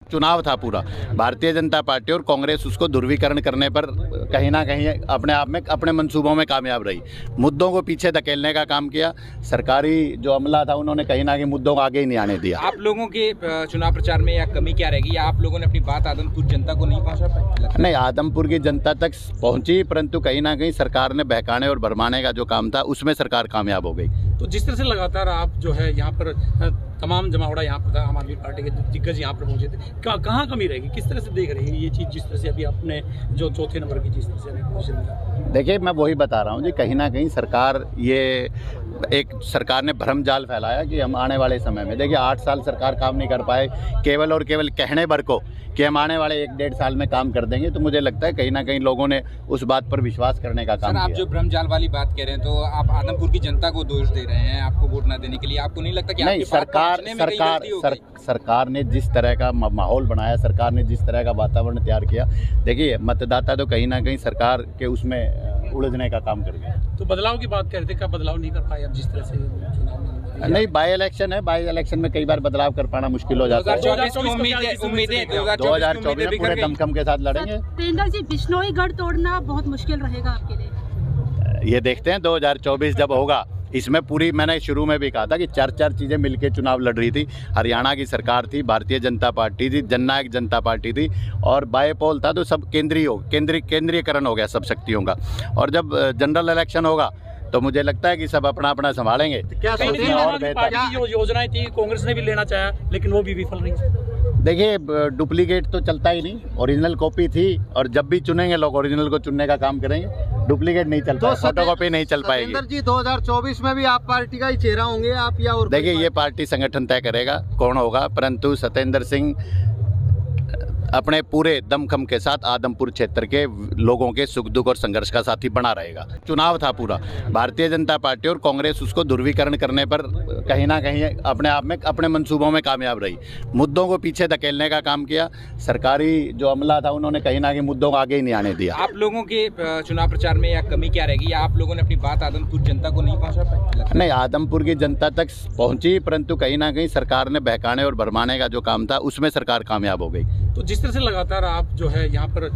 चुनाव था पूरा। भारतीय जनता पार्टी और कांग्रेस उसको ध्रुवीकरण करने पर कहीं ना कहीं अपने आप में अपने मंसूबों में कामयाब रही। मुद्दों को पीछे धकेलने का काम किया। सरकारी जो अमला था उन्होंने कहीं ना कहीं मुद्दों को आगे ही नहीं आने दिया। आप लोगों के चुनाव प्रचार में या कमी क्या रहेगी, या आप लोगों ने अपनी बात आदमपुर जनता को नहीं पहुंचा पाई? नहीं, आदमपुर की जनता तक पहुंची, परंतु कहीं ना कहीं सरकार ने बहकाने और भरमाने का जो काम था उसमें सरकार कामयाब हो गई। तो जिस तरह से लगातार आप जो है यहाँ पर तमाम जमावड़ा यहाँ पर था, आम आदमी पार्टी के दिग्गज यहाँ पर पहुंचे थे, कहाँ कमी रहेगी, किस तरह से देख रही है ये चीज़, जिस तरह से अभी आपने जो चौथे नंबर की जिस तरह से अभी पोजीशन मिला? देखिए, मैं वही बता रहा हूँ जी, कहीं ना कहीं सरकार सरकार ने भ्रम जाल फैलाया कि हम आने वाले समय में, देखिए 8 साल सरकार काम नहीं कर पाए, केवल और केवल कहने भर को कि हम आने वाले 1-1.5 साल में काम कर देंगे। तो मुझे लगता है कहीं ना कहीं लोगों ने उस बात पर विश्वास करने का काम किया। आप जो भ्रम जाल वाली बात कह रहे हैं, तो आप आदमपुर की जनता को दोष दे रहे हैं आपको वोट ना देने के लिए। आपको नहीं लगता कि नहीं, सरकार ने जिस तरह का माहौल बनाया, सरकार ने जिस तरह का वातावरण तैयार किया, देखिए मतदाता तो कहीं ना कहीं सरकार के उसमें उलझने का काम कर गया। तो बदलाव की बात कर रहे थे, क्या बदलाव नहीं कर पाए अब जिस तरह से चुनाव में? नहीं, बाई इलेक्शन है, बाई इलेक्शन में कई बार बदलाव कर पाना मुश्किल हो जाता है। 2024 में पूरे दमखम के साथ लड़ेंगे। सत्येंद्र जी, बिश्नोई गढ़ तोड़ना बहुत मुश्किल रहेगा आपके लिए। ये देखते हैं 2024 जब होगा। इसमें पूरी, मैंने शुरू में भी कहा था कि 4 चीज़ें मिलकर चुनाव लड़ रही थी। हरियाणा की सरकार थी, भारतीय जनता पार्टी थी, जननायक जनता पार्टी थी, और बाय पोल था, तो सब केंद्रीयकरण हो गया सब शक्तियों का। और जब जनरल इलेक्शन होगा तो मुझे लगता है कि सब अपना अपना संभालेंगे। क्या जो योजनाएं थी कांग्रेस ने भी लेना चाहा, लेकिन वो भी विफल रही? देखिए, डुप्लीकेट तो चलता ही नहीं, ओरिजिनल कॉपी थी, और जब भी चुनेंगे लोग ओरिजिनल को चुनने का काम करेंगे। डुप्लीकेट नहीं चल पाएगा, फोटोकॉपी नहीं चल पाएगी। सत्येंद्र जी, 2024 में भी आप पार्टी का ही चेहरा होंगे आप, या और? देखिए, ये पार्टी संगठन तय करेगा कौन होगा, परंतु सत्येंद्र सिंह अपने पूरे दमखम के साथ आदमपुर क्षेत्र के लोगों के सुख दुख और संघर्ष का साथी बना रहेगा। चुनाव था पूरा। भारतीय जनता पार्टी और कांग्रेस उसको ध्रुवीकरण करने पर कहीं ना कहीं अपने आप में अपने मंसूबों में कामयाब रही। मुद्दों को पीछे धकेलने का काम किया। सरकारी जो अमला था उन्होंने कहीं ना कहीं मुद्दों को आगे ही नहीं आने दिया। आप लोगों के चुनाव प्रचार में या कमी क्या रहेगी, या आप लोगों ने अपनी बात आदमपुर जनता को नहीं पहुंचा पाई? नहीं, आदमपुर की जनता तक पहुंची, परंतु कहीं ना कहीं सरकार ने बहकाने और भरमाने का जो काम था उसमें सरकार कामयाब हो गई। तो जिस तरह से लगातार आप जो है यहाँ पर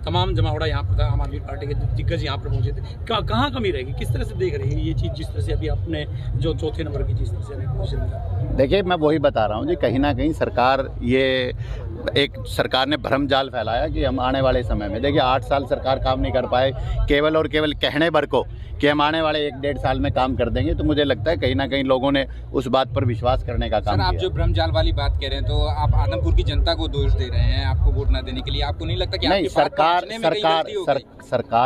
तमाम जमावड़ा यहाँ पर था, आम आदमी पार्टी के दिग्गज यहाँ पर पहुंचे थे, कहाँ कमी रहेगी, किस तरह से देख रही है ये चीज़, जिस तरह से अभी आपने जो चौथे नंबर की जिस तरह से अभी पोजीशन मिला? देखिए, मैं वही बता रहा हूँ जी, कहीं ना कहीं सरकार ने भ्रम जाल फैलाया कि हम आने वाले समय में, देखिए 8 साल सरकार काम नहीं कर पाए, केवल और केवल कहने भर को कि हम आने वाले 1-1.5 साल में काम कर देंगे। तो मुझे लगता है कहीं ना कहीं लोगों ने उस बात पर विश्वास करने का काम किया। आप जो भ्रम जाल वाली बात कह रहे हैं, तो आप आदमपुर की जनता को दोष दे रहे हैं आपको वोट ना देने के लिए। आपको नहीं लगता कि नहीं, सरकार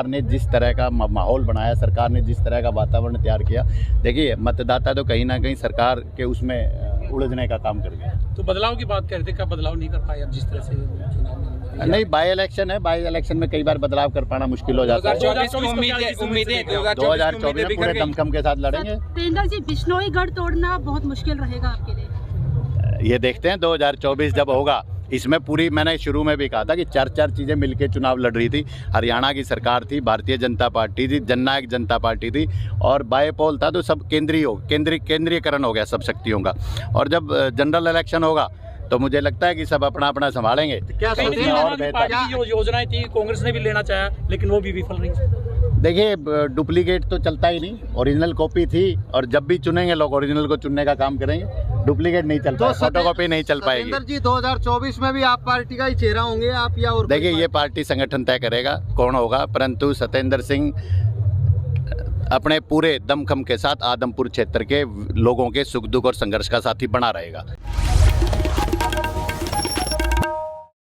ने जिस तरह का माहौल बनाया, सरकार ने जिस तरह का वातावरण तैयार किया, देखिए मतदाता तो कहीं ना कहीं सरकार के उसमें उलझने का काम कर गया। तो बदलाव की बात कर रहे थे, क्या बदलाव नहीं कर पाए अब जिस तरह से चुनाव में? नहीं, बाई इलेक्शन है, बाई इलेक्शन में कई बार बदलाव कर पाना मुश्किल हो जाता है। 2024 में पूरे दमखम के साथ लड़ेंगे। सत्येंद्र जी, बिश्नोई गढ़ तोड़ना बहुत मुश्किल रहेगा आपके लिए। ये देखते हैं 2024 जब होगा। इसमें पूरी, मैंने शुरू में भी कहा था कि 4 चीज़ें मिलकर चुनाव लड़ रही थी। हरियाणा की सरकार थी, भारतीय जनता पार्टी थी, जननायक जनता पार्टी थी, और बाय पोल था, तो सब केंद्रीयकरण हो गया सब शक्तियों का। और जब जनरल इलेक्शन होगा तो मुझे लगता है कि सब अपना अपना संभालेंगे। क्या जो योजनाएं थी कांग्रेस ने भी लेना चाहा, लेकिन वो भी विफल रही? देखिए, डुप्लीकेट तो चलता ही नहीं, ओरिजिनल कॉपी थी, और जब भी चुनेंगे लोग ओरिजिनल को चुनने का काम करेंगे। डुप्लीकेट नहीं चल पाएगा, फोटोकॉपी नहीं चल पाएगी। सत्येंद्र जी, 2024 में भी आप पार्टी का ही चेहरा होंगे आप, या और? देखिए, ये पार्टी संगठन तय करेगा कौन होगा, परंतु सत्येंद्र सिंह अपने पूरे दमखम के साथ आदमपुर क्षेत्र के लोगों के सुख दुख और संघर्ष का साथी बना रहेगा।